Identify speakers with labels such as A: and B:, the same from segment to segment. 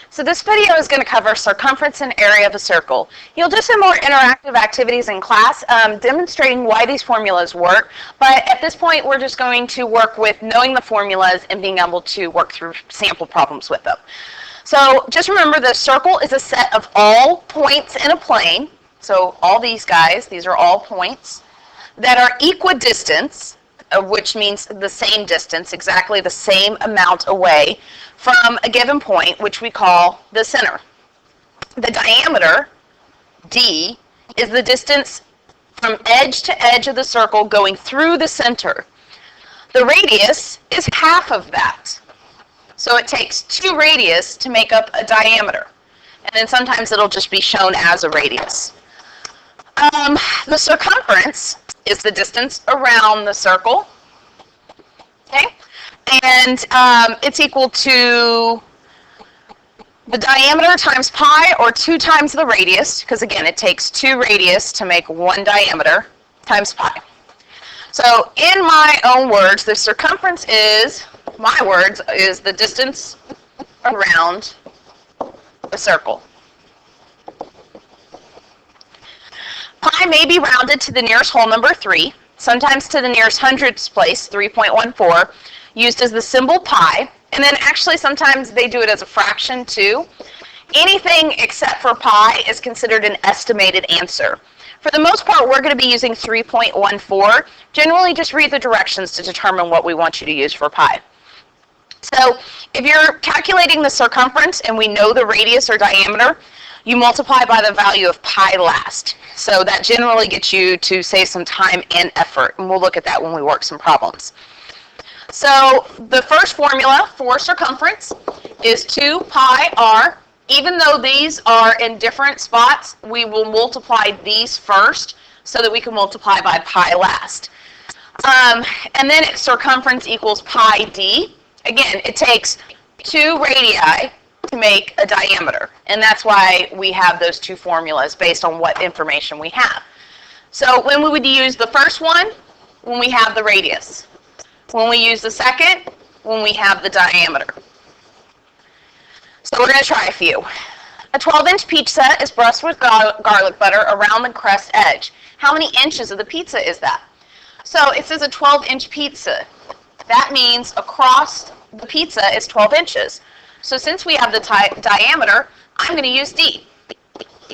A: So this video is going to cover circumference and area of a circle. You'll do some more interactive activities in class demonstrating why these formulas work, but at this point we're just going to work with knowing the formulas and being able to work through sample problems with them. So just remember the circle is a set of all points in a plane, so all these guys, these are all points, that are equidistant, which means the same distance, exactly the same amount away from a given point, which we call the center. The diameter, d, is the distance from edge to edge of the circle going through the center. The radius is half of that. So it takes 2 radius to make up a diameter. And then sometimes it'll just be shown as a radius. The circumference is the distance around the circle. Okay? And it's equal to the diameter times pi, or 2 times the radius, because again it takes 2 radius to make 1 diameter, times pi. So in my own words, the circumference is, my words, is the distance around a circle. Pi may be rounded to the nearest whole number 3, sometimes to the nearest hundredths place, 3.14, used as the symbol pi, and then actually sometimes they do it as a fraction too. Anything except for pi is considered an estimated answer. For the most part, we're going to be using 3.14. Generally, just read the directions to determine what we want you to use for pi. So if you're calculating the circumference and we know the radius or diameter, you multiply by the value of pi last. So that generally gets you to save some time and effort, and we'll look at that when we work some problems. So the first formula for circumference is 2 pi r. Even though these are in different spots, we will multiply these first so that we can multiply by pi last. And then circumference equals pi d. Again, it takes 2 radii to make a diameter, and that's why we have those 2 formulas based on what information we have. So when we would use the first one, when we have the radius. When we use the second, when we have the diameter. So we're going to try a few. A 12-inch pizza is brushed with garlic butter around the crust edge. How many inches of the pizza is that? So it says a 12-inch pizza. That means across the pizza is 12 inches. So since we have the diameter, I'm going to use d.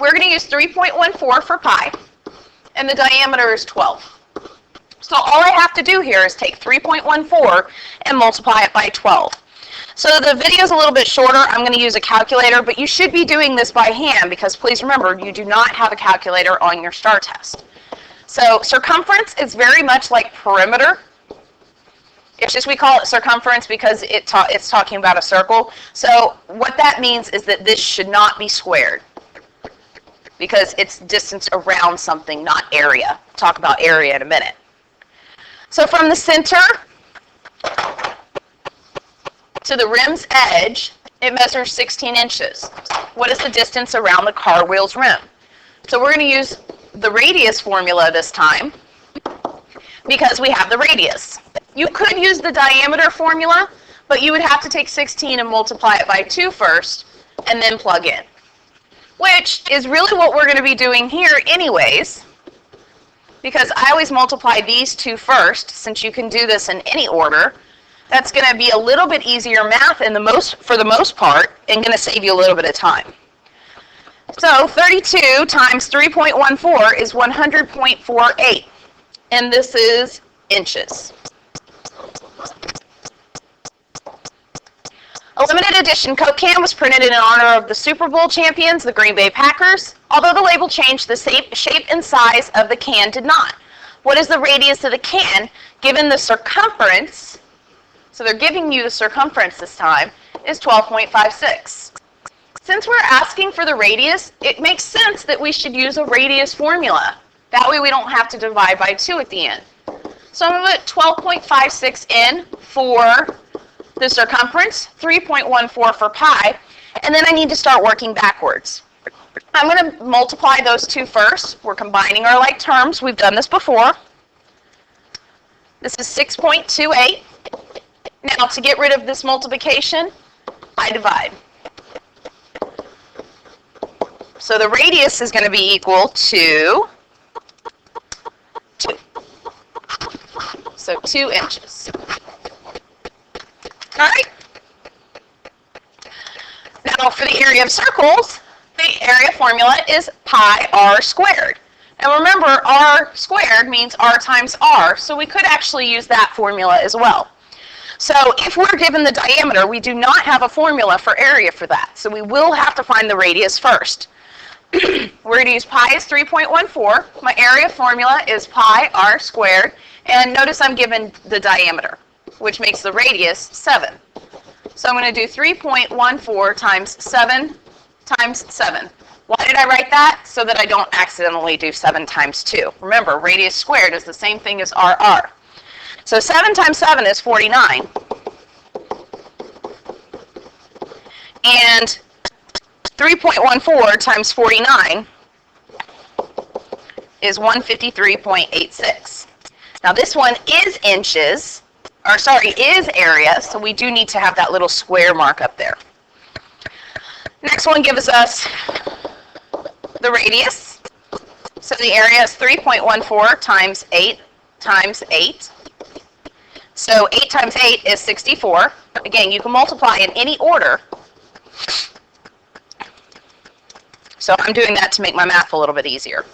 A: We're going to use 3.14 for pi, and the diameter is 12. So all I have to do here is take 3.14 and multiply it by 12. So the video is a little bit shorter. I'm going to use a calculator, but you should be doing this by hand because please remember, you do not have a calculator on your STAR test. So circumference is very much like perimeter. It's just we call it circumference because it's talking about a circle. So what that means is that this should not be squared because it's distance around something, not area. We'll talk about area in a minute. So from the center to the rim's edge, it measures 16 inches. What is the distance around the car wheel's rim? So we're going to use the radius formula this time because we have the radius. You could use the diameter formula, but you would have to take 16 and multiply it by 2 first, and then plug in, which is really what we're going to be doing here anyways, because I always multiply these 2 first, since you can do this in any order. That's going to be a little bit easier math for the most part, and going to save you a little bit of time. So 32 times 3.14 is 100.48, and this is inches. A limited edition Coke can was printed in honor of the Super Bowl champions, the Green Bay Packers. Although the label changed, the shape and size of the can did not. What is the radius of the can given the circumference? So they're giving you the circumference this time, is 12.56. Since we're asking for the radius, it makes sense that we should use a radius formula. That way we don't have to divide by 2 at the end. So I'm going to put 12.56 in for the circumference, 3.14 for pi, and then I need to start working backwards. I'm going to multiply those 2 first. We're combining our like terms. We've done this before. This is 6.28. Now, to get rid of this multiplication, I divide. So the radius is going to be equal to 2. So 2 inches. All right. Now for the area of circles, the area formula is pi r squared. And remember, r squared means r times r, so we could actually use that formula as well. So if we're given the diameter, we do not have a formula for area for that. So we will have to find the radius first. We're going to use pi is 3.14. My area formula is pi r squared. And notice I'm given the diameter, which makes the radius 7. So I'm going to do 3.14 times 7 times 7. Why did I write that? So that I don't accidentally do 7 times 2. Remember, radius squared is the same thing as RR. So 7 times 7 is 49. And 3.14 times 49 is 153.86. Now this one is inches, or sorry, is area, so we do need to have that little square mark up there. Next one gives us the radius. So the area is 3.14 times 8 times 8. So 8 times 8 is 64. Again, you can multiply in any order. So I'm doing that to make my math a little bit easier.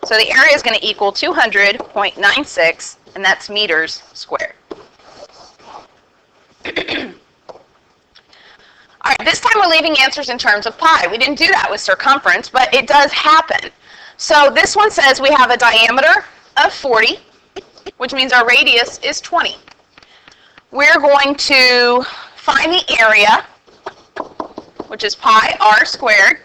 A: So the area is going to equal 200.96, and that's meters squared. All right, this time we're leaving answers in terms of pi. We didn't do that with circumference, but it does happen. So this one says we have a diameter of 40, which means our radius is 20. We're going to find the area, which is pi r squared,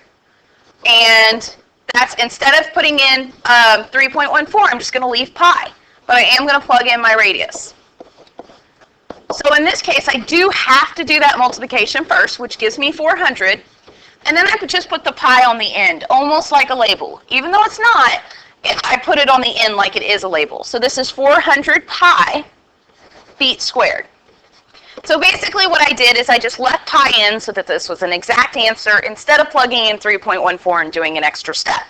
A: and that's, instead of putting in 3.14, I'm just going to leave pi, but I am going to plug in my radius. So in this case, I do have to do that multiplication first, which gives me 400, and then I could just put the pi on the end, almost like a label. Even though it's not, I put it on the end like it is a label. So this is 400 pi feet squared. So basically what I did is I just left pi in so that this was an exact answer instead of plugging in 3.14 and doing an extra step.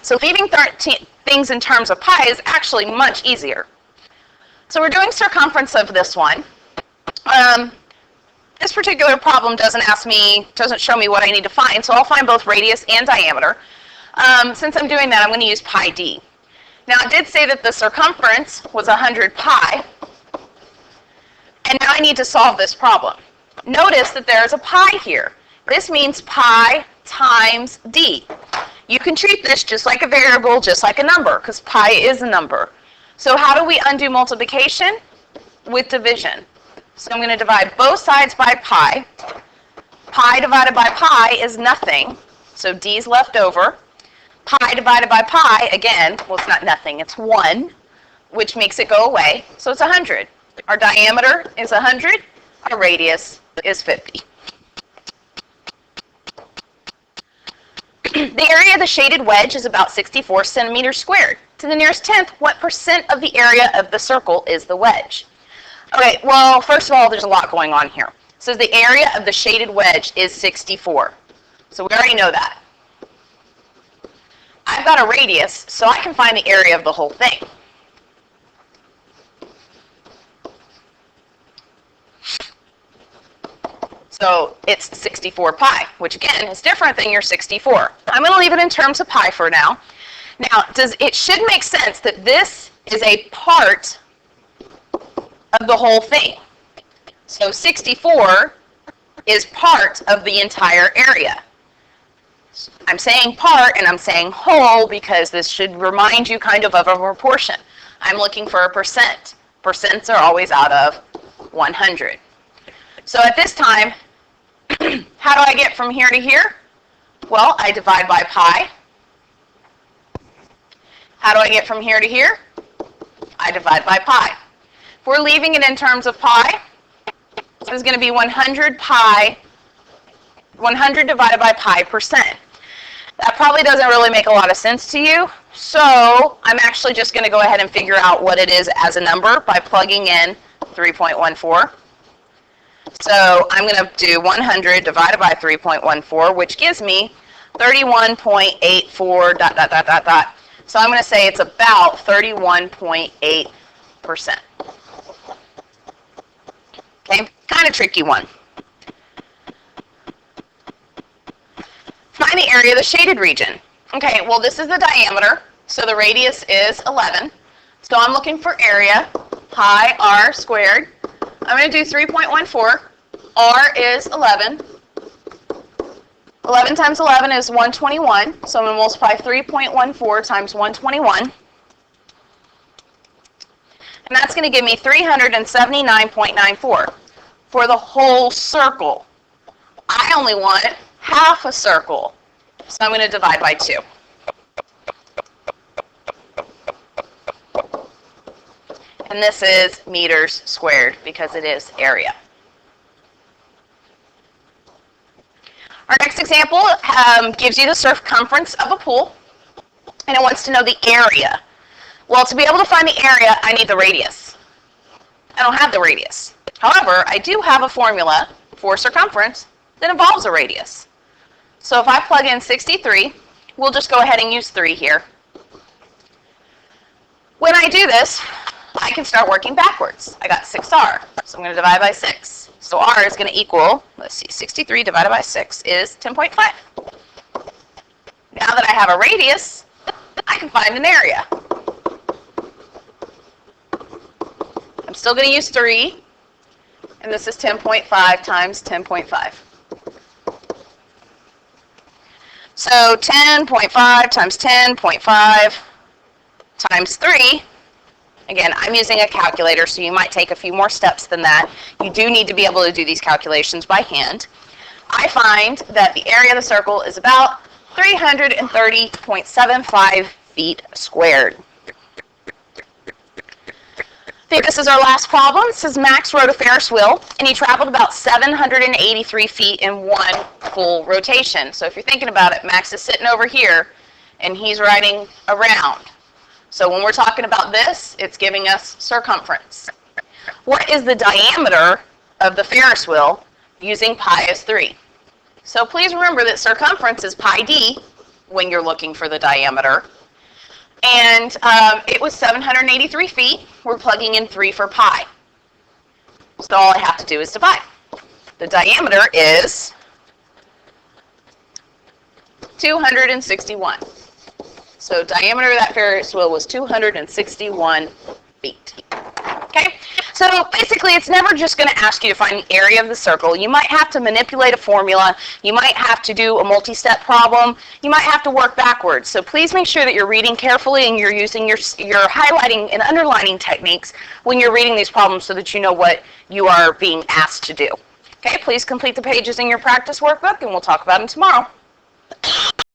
A: So leaving things in terms of pi is actually much easier. So we're doing circumference of this one. This particular problem doesn't show me what I need to find, so I'll find both radius and diameter. Since I'm doing that, I'm going to use pi d. Now it did say that the circumference was 100 pi, and now I need to solve this problem. Notice that there's a pi here. This means pi times d. You can treat this just like a variable, just like a number, because pi is a number. So how do we undo multiplication? With division. So I'm going to divide both sides by pi. Pi divided by pi is nothing, so d is left over. Pi divided by pi, again, well, it's not nothing, it's 1, which makes it go away, so it's 100. Our diameter is 100, our radius is 50. The area of the shaded wedge is about 64 centimeters squared. To the nearest tenth, what percent of the area of the circle is the wedge? Okay, well, first of all, there's a lot going on here. It says the area of the shaded wedge is 64. So we already know that. I've got a radius, so I can find the area of the whole thing. So it's 64 pi, which again is different than your 64. I'm going to leave it in terms of pi for now. Now, it should make sense that this is a part of the whole thing. So 64 is part of the entire area. I'm saying part and I'm saying whole because this should remind you kind of a proportion. I'm looking for a percent. Percents are always out of 100. So at this time, how do I get from here to here? Well, I divide by pi. How do I get from here to here? I divide by pi. If we're leaving it in terms of pi, this is going to be 100 pi, 100 divided by pi percent. That probably doesn't really make a lot of sense to you, so I'm actually just going to go ahead and figure out what it is as a number by plugging in 3.14. So I'm going to do 100 divided by 3.14, which gives me 31.84 dot, dot, dot, dot, dot. So I'm going to say it's about 31.8%. Okay, kind of tricky one. Find the area of the shaded region. Okay, well this is the diameter, so the radius is 11. So I'm looking for area, pi r squared. I'm going to do 3.14. R is 11. 11 times 11 is 121, so I'm going to multiply 3.14 times 121. And that's going to give me 379.94 for the whole circle. I only want half a circle, so I'm going to divide by 2. And this is meters squared because it is area. Our next example gives you the circumference of a pool, and it wants to know the area. Well, to be able to find the area, I need the radius. I don't have the radius. However, I do have a formula for circumference that involves a radius. So if I plug in 63, we'll just go ahead and use 3 here. When I do this, I can start working backwards. I got 6r, so I'm going to divide by 6. So r is going to equal, let's see, 63 divided by 6 is 10.5. Now that I have a radius, I can find an area. I'm still going to use 3, and this is 10.5 times 10.5. So 10.5 times 10.5 times 3. Again, I'm using a calculator, so you might take a few more steps than that. You do need to be able to do these calculations by hand. I find that the area of the circle is about 330.75 feet squared. I think this is our last problem. It says Max rode a Ferris wheel, and he traveled about 783 feet in one full rotation. So if you're thinking about it, Max is sitting over here, and he's riding around. So when we're talking about this, it's giving us circumference. What is the diameter of the Ferris wheel using pi as 3? So please remember that circumference is pi d when you're looking for the diameter. And it was 783 feet. We're plugging in 3 for pi. So all I have to do is divide. The diameter is 261. So diameter of that Ferris wheel was 261 feet. Okay? So basically, it's never just going to ask you to find the area of the circle. You might have to manipulate a formula. You might have to do a multi-step problem. You might have to work backwards. So please make sure that you're reading carefully and you're using your highlighting and underlining techniques when you're reading these problems so that you know what you are being asked to do. Okay? Please complete the pages in your practice workbook, and we'll talk about them tomorrow.